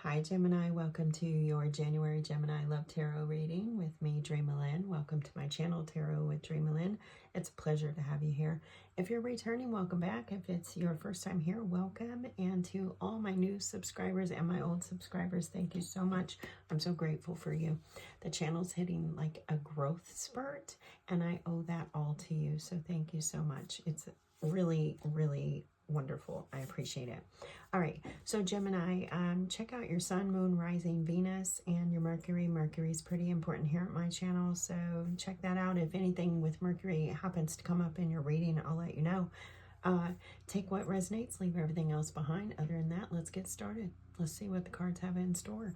Hi Gemini, welcome to your January Gemini Love Tarot reading with me, DreamaLynn. Welcome to my channel, Tarot with DreamaLynn. It's a pleasure to have you here. If you're returning, welcome back. If it's your first time here, welcome. And to all my new subscribers and my old subscribers, thank you so much. I'm so grateful for you. The channel's hitting like a growth spurt, and I owe that all to you. So thank you so much. It's really, really wonderful. I appreciate it. All right, so Gemini, check out your sun, moon, rising, Venus, and your Mercury. Mercury's pretty important here at my channel, so check that out. If anything with Mercury happens to come up in your reading, I'll let you know. Take what resonates, leave everything else behind. Other than that, let's get started. Let's see what the cards have in store.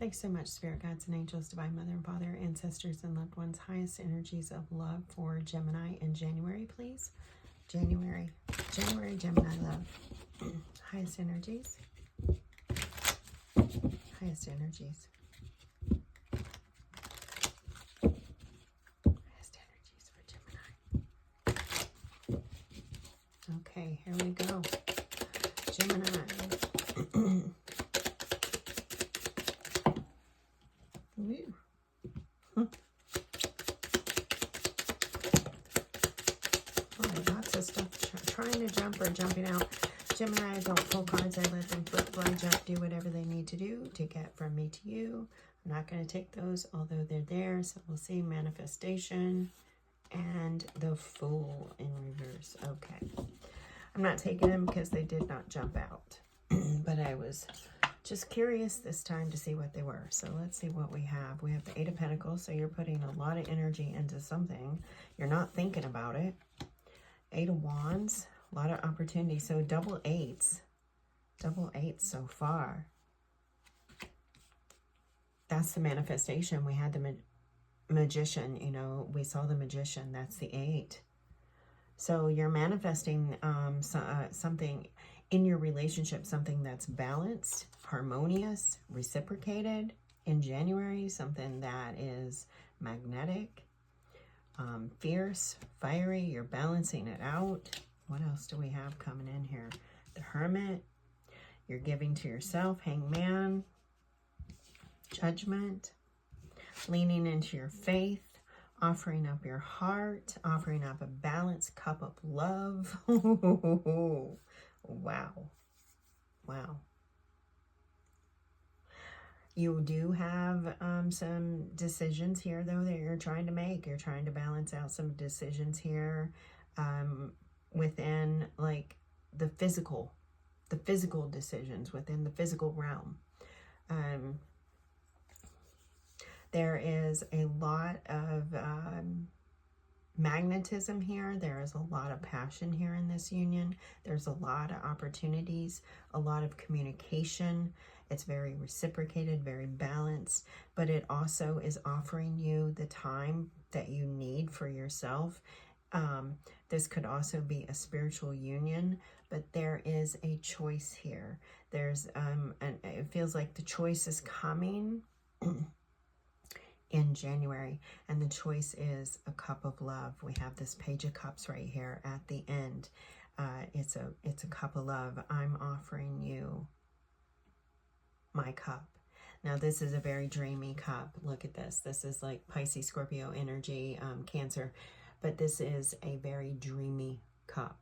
Thanks so much, Spirit Guides and Angels, Divine Mother and Father, Ancestors and Loved Ones. Highest energies of love for Gemini in January, please. January Gemini love. Highest energies. Highest energies. Highest energies for Gemini. Okay, here we go. Gemini. Woo. Lots of stuff trying to jump or jumping out. Gemini, I don't pull cards. I let them flip, fly, jump, do whatever they need to do to get from me to you. I'm not going to take those, although they're there. So we'll see manifestation and the Fool in reverse. Okay. I'm not taking them because they did not jump out. But I was just curious this time to see what they were. So let's see what we have. We have the Eight of Pentacles. So you're putting a lot of energy into something. You're not thinking about it. Eight of Wands. A lot of opportunity. So double eights. Double eights so far. That's the manifestation. We had the Magician. You know, we saw the Magician. That's the 8. So you're manifesting something in your relationship, something that's balanced, harmonious, reciprocated in January, something that is magnetic, fierce, fiery. You're balancing it out. What else do we have coming in here? The Hermit. You're giving to yourself. Hangman. Judgment. Leaning into your faith. Offering up your heart. Offering up a balanced cup of love. Wow. Wow. You do have some decisions here, though, that you're trying to make. You're trying to balance out some decisions here within, like, the physical decisions within the physical realm. There is a lot of magnetism here. There is a lot of passion here in this union. There's a lot of opportunities, a lot of communication. It's very reciprocated, very balanced, but it also is offering you the time that you need for yourself. This could also be a spiritual union, but there is a choice here. There's and it feels like the choice is coming in January, and the choice is a cup of love. We have this Page of Cups right here at the end. It's a cup of love. I'm offering you my cup. Now this is a very dreamy cup. Look at this. This is like Pisces, Scorpio energy, Cancer, but this is a very dreamy cup.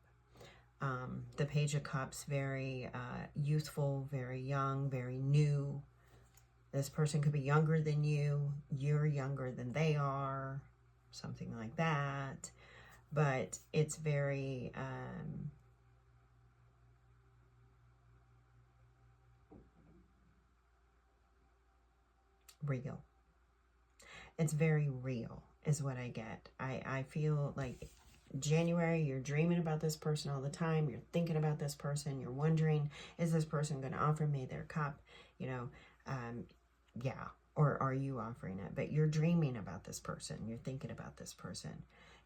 The Page of Cups, very youthful, very young, very new. This person could be younger than you. You're younger than they are. Something like that. But it's very real. It's very real is what I get. I feel like January, you're dreaming about this person all the time. You're thinking about this person. You're wondering, is this person going to offer me their cup? You know, yeah, or are you offering it? But you're dreaming about this person. You're thinking about this person.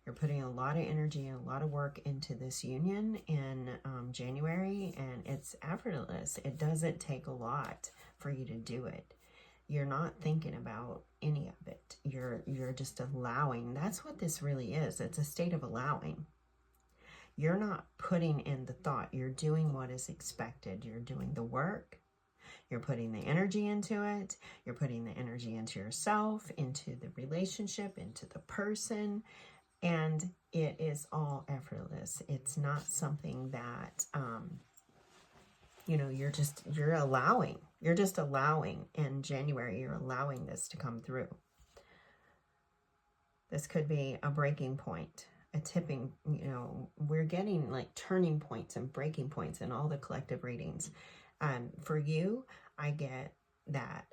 You're putting a lot of energy and a lot of work into this union in January, and it's effortless. It doesn't take a lot for you to do it. You're not thinking about any of it. You're just allowing. That's what this really is. It's a state of allowing. You're not putting in the thought. You're doing what is expected. You're doing the work. You're putting the energy into it. You're putting the energy into yourself, into the relationship, into the person. And it is all effortless. It's not something that, you know, you're just allowing in January, you're allowing this to come through. This could be a breaking point, a tipping, you know, we're getting like turning points and breaking points in all the collective readings. For you, I get that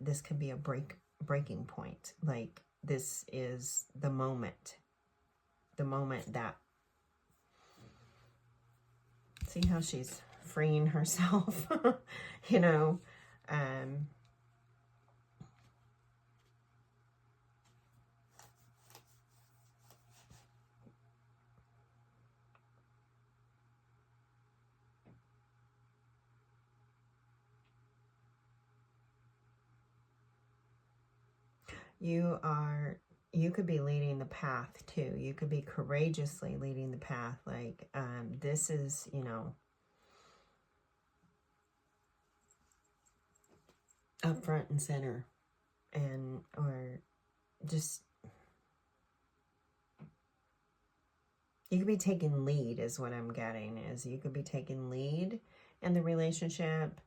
this could be a breaking point. Like this is the moment that, see how she's freeing herself, you know, you could be leading the path too. You could be courageously leading the path. Like, this is, you know, up front and center, and, or just, you could be taking lead is what I'm getting, is you could be taking lead in the relationship,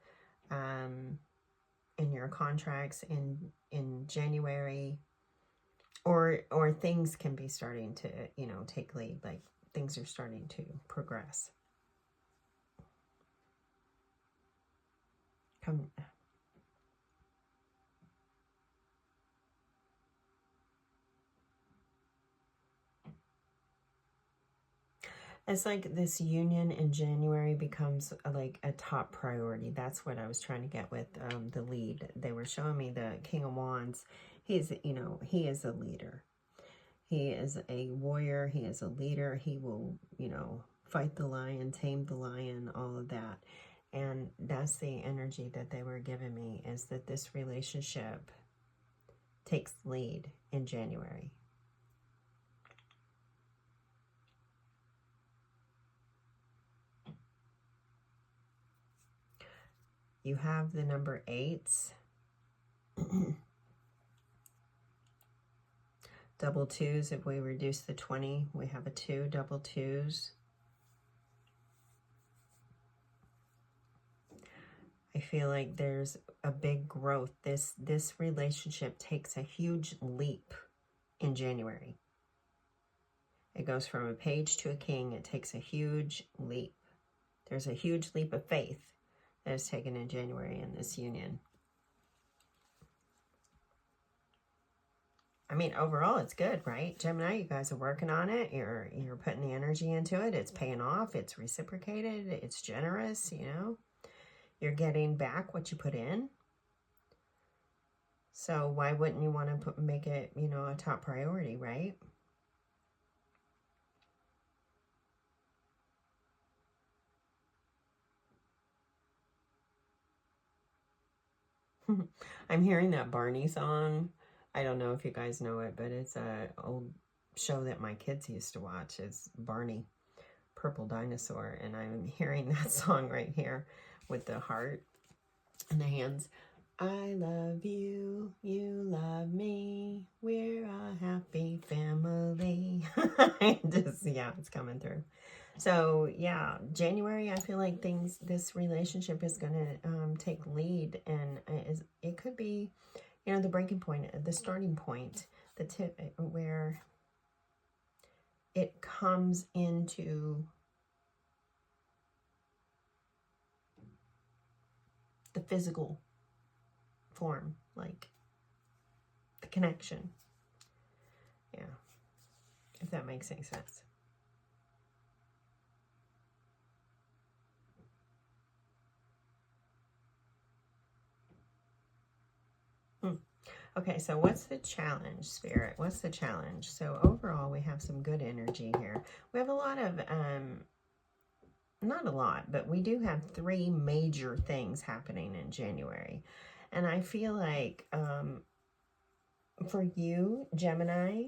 in your contracts in January, or things can be starting to, you know, take lead, like things are starting to progress. It's like this union in January becomes like a top priority. That's what I was trying to get with the lead. They were showing me the King of Wands. He's, you know, he is a leader. He is a warrior. He is a leader. He will, you know, fight the lion, tame the lion, all of that. And that's the energy that they were giving me, is that this relationship takes lead in January. You have the number 8s. Double 2s, if we reduce the 20, we have a 2, double 2s. I feel like there's a big growth. This relationship takes a huge leap in January. It goes from a page to a king. It takes a huge leap. There's a huge leap of faith that is taken in January in this union. I mean, overall, it's good, right? Gemini, you guys are working on it. You're putting the energy into it. It's paying off. It's reciprocated. It's generous, you know. You're getting back what you put in. So why wouldn't you want to make it, you know, a top priority, right? I'm hearing that Barney song. I don't know if you guys know it, but it's an old show that my kids used to watch. It's Barney, Purple Dinosaur. And I'm hearing that song right here with the heart and the hands. I love you, you love me, we're a happy family. Just, yeah, it's coming through. So yeah, January, I feel like this relationship is going to take lead, and it could be, you know, the breaking point, the starting point, the tip where it comes into the physical form, like the connection. Yeah, if that makes any sense. Okay, so what's the challenge, Spirit? What's the challenge? So overall, we have some good energy here. We have a lot of, not a lot, but we do have 3 major things happening in January. And I feel like for you, Gemini,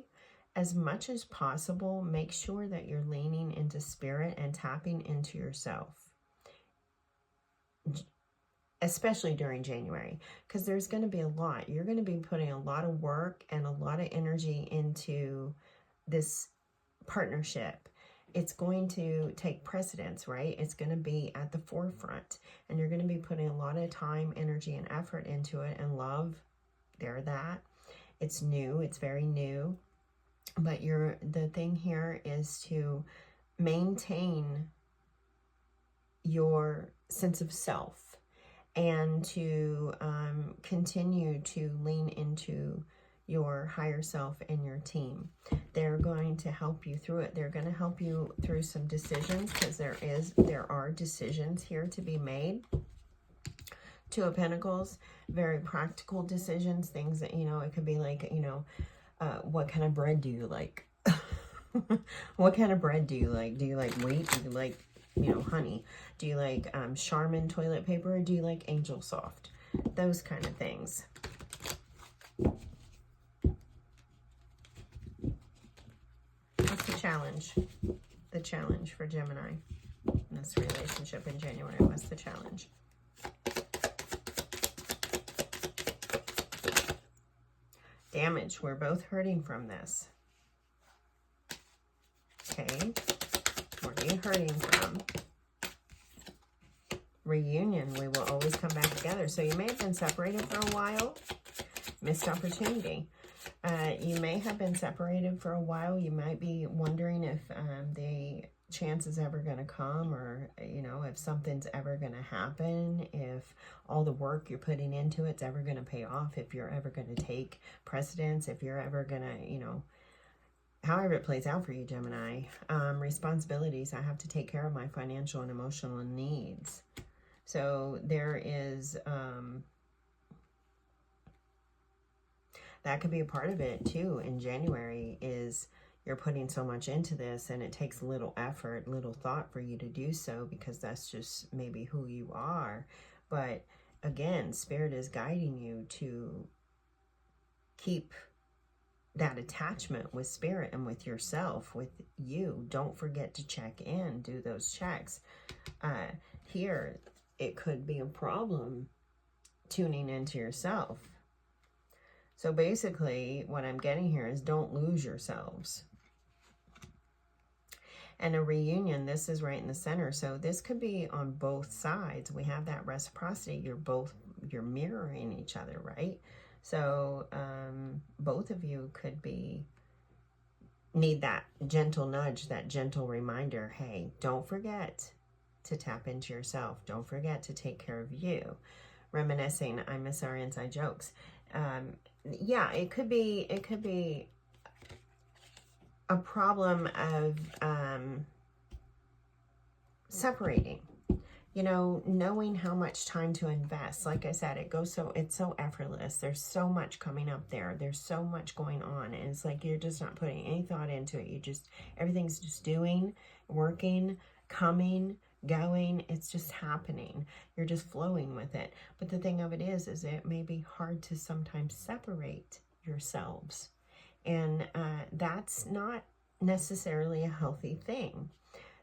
as much as possible, make sure that you're leaning into spirit and tapping into yourself, especially during January, because there's going to be a lot. You're going to be putting a lot of work and a lot of energy into this partnership. It's going to take precedence, right? It's going to be at the forefront, and you're going to be putting a lot of time, energy, and effort into it, and love. That. It's new. It's very new. But the thing here is to maintain your sense of self and to continue to lean into your higher self and your team. They're going to help you through it. They're going to help you through some decisions, because there are decisions here to be made. Two of Pentacles, very practical decisions, things that, it could be like, what kind of bread do you like? What kind of bread do you like? Do you like wheat? Do you like, honey? Do you like Charmin toilet paper, or do you like Angel Soft? Those kind of things. What's the challenge? The challenge for Gemini in this relationship in January. What's the challenge? Damage. We're both hurting from this. Okay. What are you hurting from? Reunion. We will always come back together. So you may have been separated for a while. Missed opportunity. You may have been separated for a while. You might be wondering if the chance is ever going to come, or, if something's ever going to happen, if all the work you're putting into it's ever going to pay off, if you're ever going to take precedence, if you're ever going to, however it plays out for you, Gemini. Responsibilities. I have to take care of my financial and emotional needs. So there is, that could be a part of it too in January, is you're putting so much into this and it takes little effort, little thought for you to do so, because that's just maybe who you are. But again, Spirit is guiding you to keep that attachment with Spirit and with yourself, with you. Don't forget to check in, do those checks. Here, it could be a problem tuning into yourself. So basically, what I'm getting here is don't lose yourselves. And a reunion, this is right in the center. So this could be on both sides. We have that reciprocity. You're mirroring each other, right? So both of you could need that gentle nudge, that gentle reminder. Hey, don't forget to tap into yourself. Don't forget to take care of you. Reminiscing, I miss our inside jokes. Yeah, it could be a problem of separating, knowing how much time to invest. Like I said, it's so effortless. There's so much coming up there. There's so much going on. And it's like you're just not putting any thought into it. Everything's just doing, working, coming, going. It's just happening. You're just flowing with it. But the thing of it is it may be hard to sometimes separate yourselves. And that's not necessarily a healthy thing.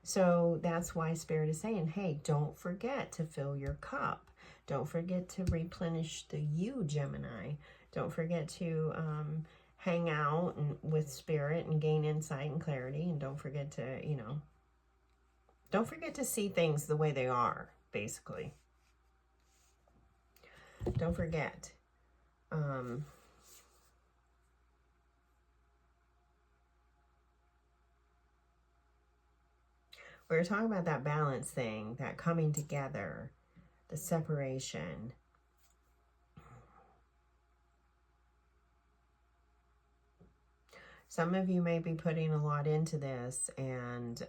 So that's why Spirit is saying, hey, don't forget to fill your cup. Don't forget to replenish the you, Gemini. Don't forget to hang out with Spirit and gain insight and clarity. And don't forget to, don't forget to see things the way they are, basically. Don't forget. We were talking about that balance thing, that coming together, the separation. Some of you may be putting a lot into this, and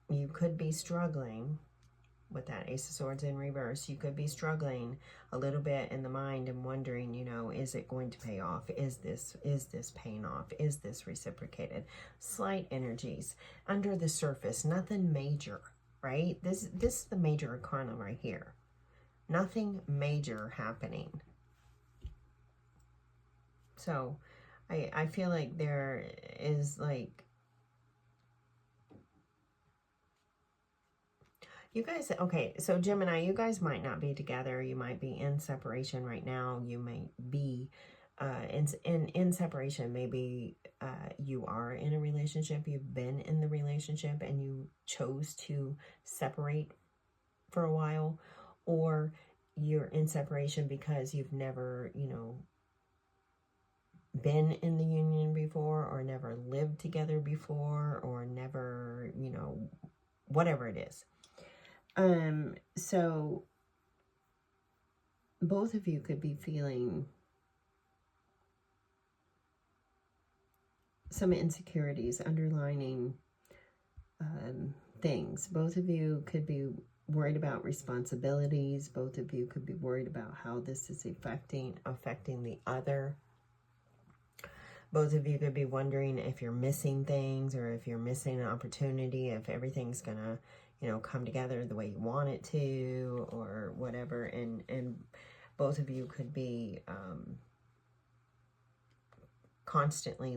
you could be struggling with that Ace of Swords in reverse. You could be struggling a little bit in the mind and wondering, is it going to pay off? Is this paying off? Is this reciprocated? Slight energies under the surface, nothing major, right? This is the major arcana right here. Nothing major happening. So I feel like there is like, you guys, okay, so Gemini, you guys might not be together. You might be in separation right now. You might be in separation. Maybe you are in a relationship. You've been in the relationship and you chose to separate for a while. Or you're in separation because you've never, you know, been in the union before, or never lived together before, or never, you know, whatever it is. So both of you could be feeling some insecurities, underlining things. Both of you could be worried about responsibilities. Both of you could be worried about how this is affecting the other. Both of you could be wondering if you're missing things, or if you're missing an opportunity, if everything's gonna, you know, come together the way you want it to, or whatever. And both of you could be constantly,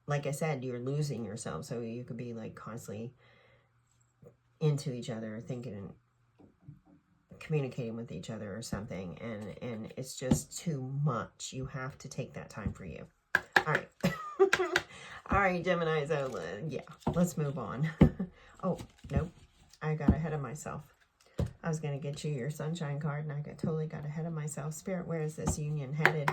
like I said, you're losing yourself. So you could be like constantly into each other, thinking and communicating with each other or something. And it's just too much. You have to take that time for you. All right. All right, Gemini. So yeah, let's move on. Oh, nope. I got ahead of myself. I was going to get you your sunshine card, and I totally got ahead of myself. Spirit, where is this union headed?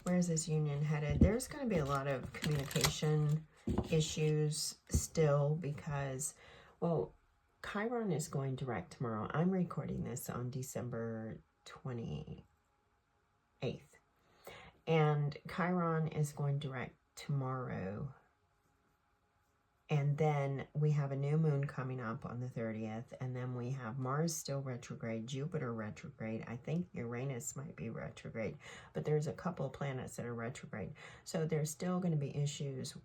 Where is this union headed? There's going to be a lot of communication issues still because, well, Chiron is going direct tomorrow. I'm recording this on December 28th. And Chiron is going direct tomorrow. And then we have a new moon coming up on the 30th. And then we have Mars still retrograde, Jupiter retrograde. I think Uranus might be retrograde. But there's a couple of planets that are retrograde. So there's still going to be issues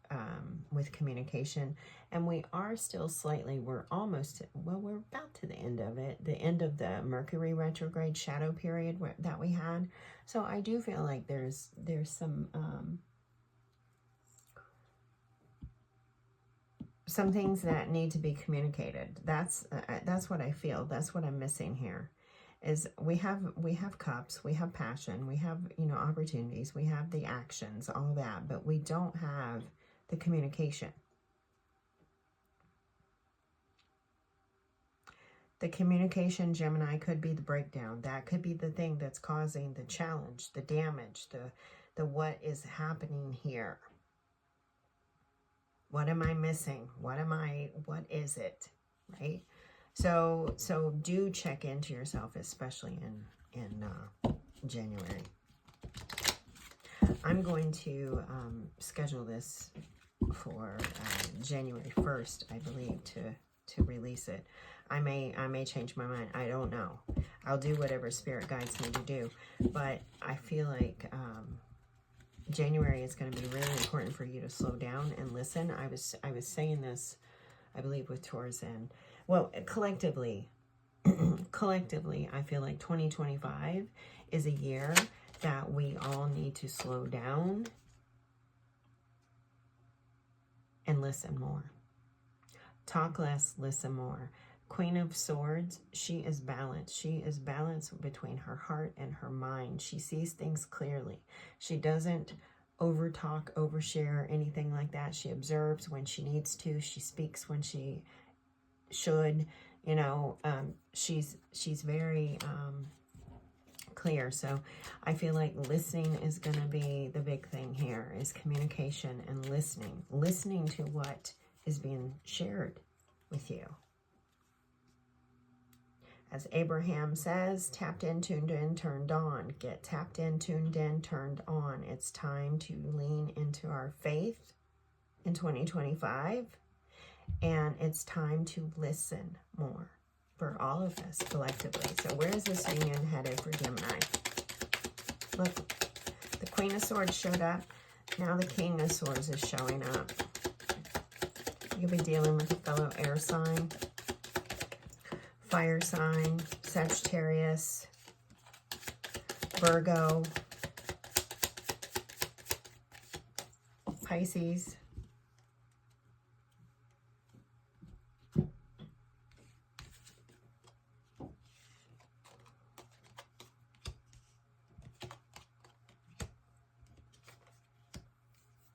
with communication. And we are still slightly, we're almost, well, we're about to the end of it. The end of the Mercury retrograde shadow period that we had. So I do feel like there's some things that need to be communicated. That's what I feel. That's what I'm missing here. Is we have cups, we have passion, we have, you know, opportunities, we have the actions, all that, but we don't have the communication. The communication, Gemini, could be the breakdown. That could be the thing that's causing the challenge, the damage, the what is happening here. What am I missing? What is it? Right? So do check into yourself, especially in January. I'm going to schedule this for January 1st, I believe, to release it. I may change my mind. I don't know. I'll do whatever spirit guides me to do. But I feel like January is going to be really important for you to slow down and listen. I was saying this, I believe, with Taurus, and well, collectively, I feel like 2025 is a year that we all need to slow down and listen more. Talk less, listen more. Queen of Swords, she is balanced. She is balanced between her heart and her mind. She sees things clearly. She doesn't over-talk, overshare, anything like that. She observes when she needs to. She speaks when she should. You know, she's very clear. So I feel like listening is going to be the big thing here, is communication and listening. Listening to what is being shared with you. As Abraham says, tapped in, tuned in, turned on. Get tapped in, tuned in, turned on. It's time to lean into our faith in 2025. And it's time to listen more for all of us collectively. So where is this union headed for Gemini? Look, the Queen of Swords showed up. Now the King of Swords is showing up. You'll be dealing with a fellow air sign, fire sign, Sagittarius, Virgo, Pisces.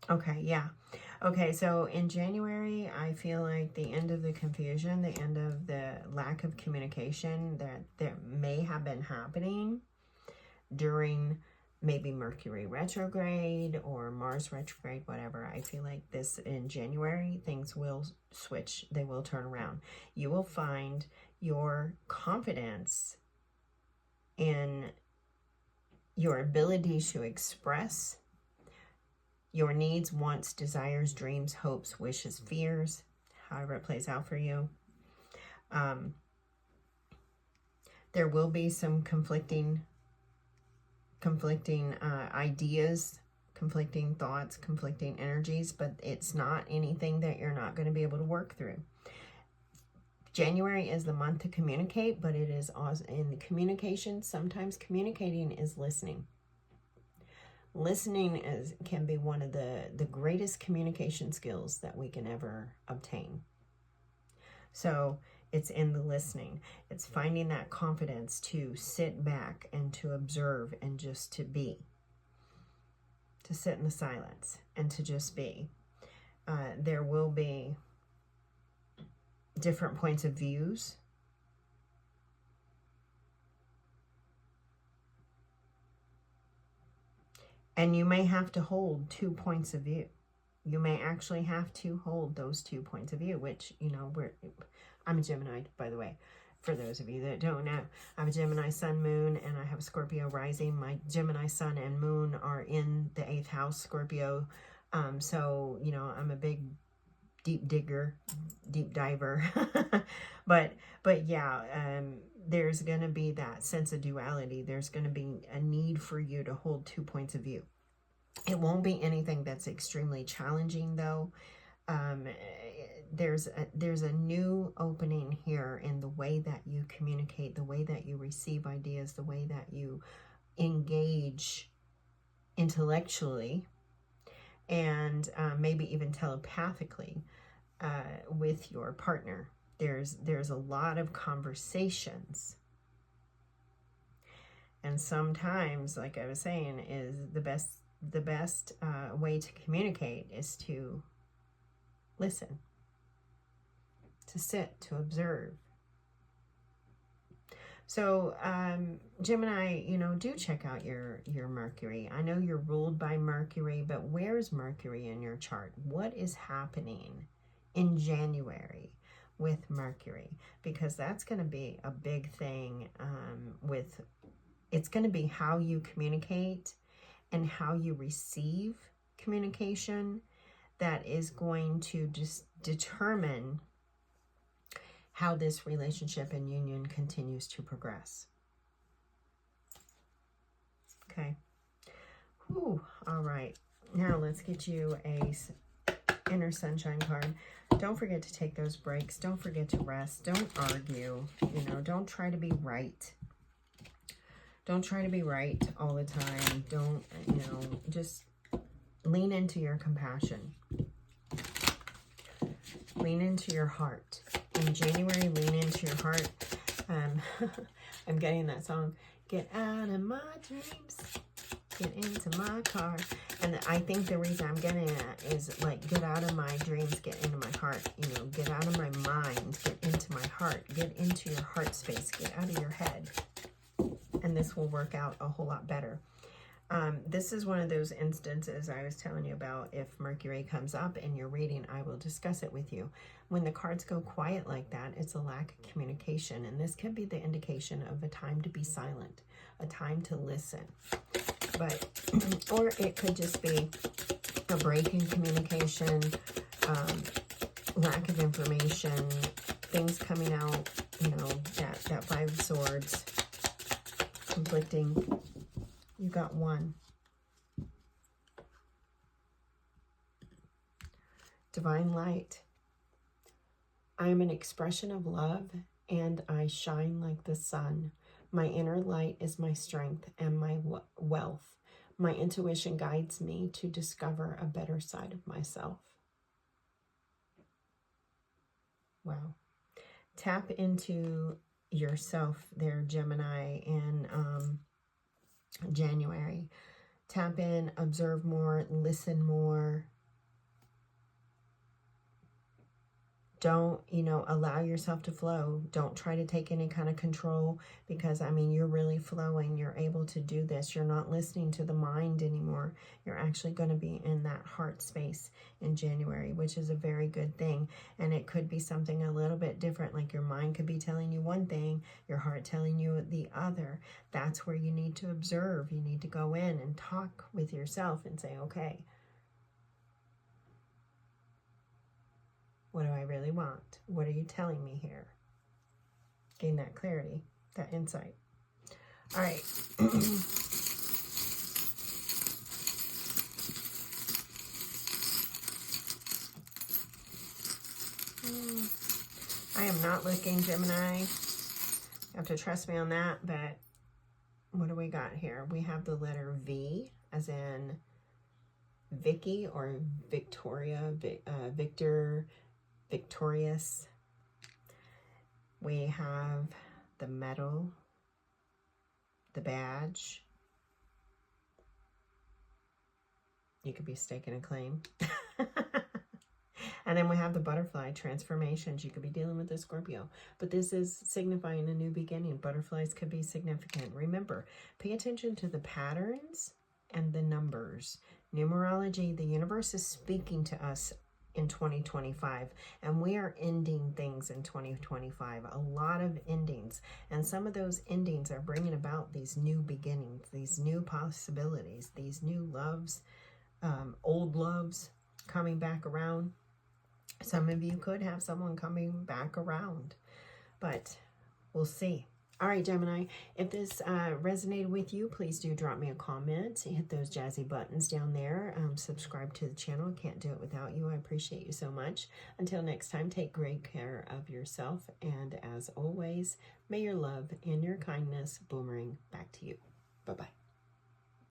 Okay, yeah. Okay, so in January, I feel like the end of the confusion, the end of the lack of communication that may have been happening during maybe Mercury retrograde or Mars retrograde, whatever. I feel like this in January, things will switch. They will turn around. You will find your confidence in your ability to express your needs, wants, desires, dreams, hopes, wishes, fears, however it plays out for you. There will be some conflicting ideas, conflicting thoughts, conflicting energies, but it's not anything that you're not going to be able to work through. January is the month to communicate, but it is also in the communication. Sometimes communicating is listening. Listening can be one of the greatest communication skills that we can ever obtain. So it's in the listening. It's finding that confidence to sit back and to observe and just to be. To sit in the silence and to just be. There will be different points of views. And you may have to hold 2 points of view. You may actually have to hold those 2 points of view, which, you know, I'm a Gemini, by the way, for those of you that don't know. I have a Gemini sun, moon, and I have a Scorpio rising. My Gemini sun and moon are in the 8th house, Scorpio. So, you know, I'm a big deep digger, deep diver. but yeah, there's going to be that sense of duality. There's going to be a need for you to hold 2 points of view. It won't be anything that's extremely challenging, though. There's a new opening here in the way that you communicate, the way that you receive ideas, the way that you engage intellectually, and maybe even telepathically with your partner. There's a lot of conversations, and sometimes, like I was saying, is the best way to communicate is to listen, to sit, to observe. So Gemini, you know, do check out your Mercury. I know you're ruled by Mercury, but where's Mercury in your chart? What is happening in January with Mercury? Because that's going to be a big thing. It's going to be how you communicate and how you receive communication that is going to just determine how this relationship and union continues to progress. Okay. Whew. All right. Now let's get you a inner sunshine card. Don't forget to take those breaks. Don't forget to rest. Don't argue. You know, don't try to be right. Don't try to be right all the time. Don't, you know, just lean into your compassion. Lean into your heart. In January, lean into your heart. I'm getting that song. Get out of my dreams. Get into my car. And I think the reason I'm getting that is like, get out of my dreams, get into my heart. You know, get out of my mind, get into my heart. Get into your heart space. Get out of your head. And this will work out a whole lot better. This is one of those instances I was telling you about. If Mercury comes up in your reading, I will discuss it with you. When the cards go quiet like that, it's a lack of communication. And this could be the indication of a time to be silent, a time to listen. But, or it could just be a break in communication, lack of information, things coming out, you know, that Five of Swords, conflicting. You got one. Divine light. I am an expression of love, and I shine like the sun. My inner light is my strength and my wealth. My intuition guides me to discover a better side of myself. Wow. Tap into yourself there, Gemini, in January. Tap in, observe more, listen more. Don't, allow yourself to flow. Don't try to take any kind of control, because, I mean, you're really flowing. You're able to do this. You're not listening to the mind anymore. You're actually going to be in that heart space in January, which is a very good thing. And it could be something a little bit different. Like your mind could be telling you one thing, your heart telling you the other. That's where you need to observe. You need to go in and talk with yourself and say, okay, what do I really want? What are you telling me here? Gain that clarity, that insight. All right. I am not looking, Gemini. You have to trust me on that, but what do we got here? We have the letter V, as in Vicky or Victoria, Victor, victorious. We have the medal, the badge. You could be staking a claim. And then we have the butterfly, transformations. You could be dealing with a Scorpio. But this is signifying a new beginning. Butterflies could be significant. Remember, pay attention to the patterns and the numbers. Numerology, the universe is speaking to us in 2025, and we are ending things in 2025, a lot of endings, and some of those endings are bringing about these new beginnings, these new possibilities, these new loves, old loves coming back around. Some of you could have someone coming back around, but we'll see. All right, Gemini, if this resonated with you, please do drop me a comment. Hit those jazzy buttons down there. Subscribe to the channel. Can't do it without you. I appreciate you so much. Until next time, take great care of yourself. And as always, may your love and your kindness boomerang back to you. Bye-bye.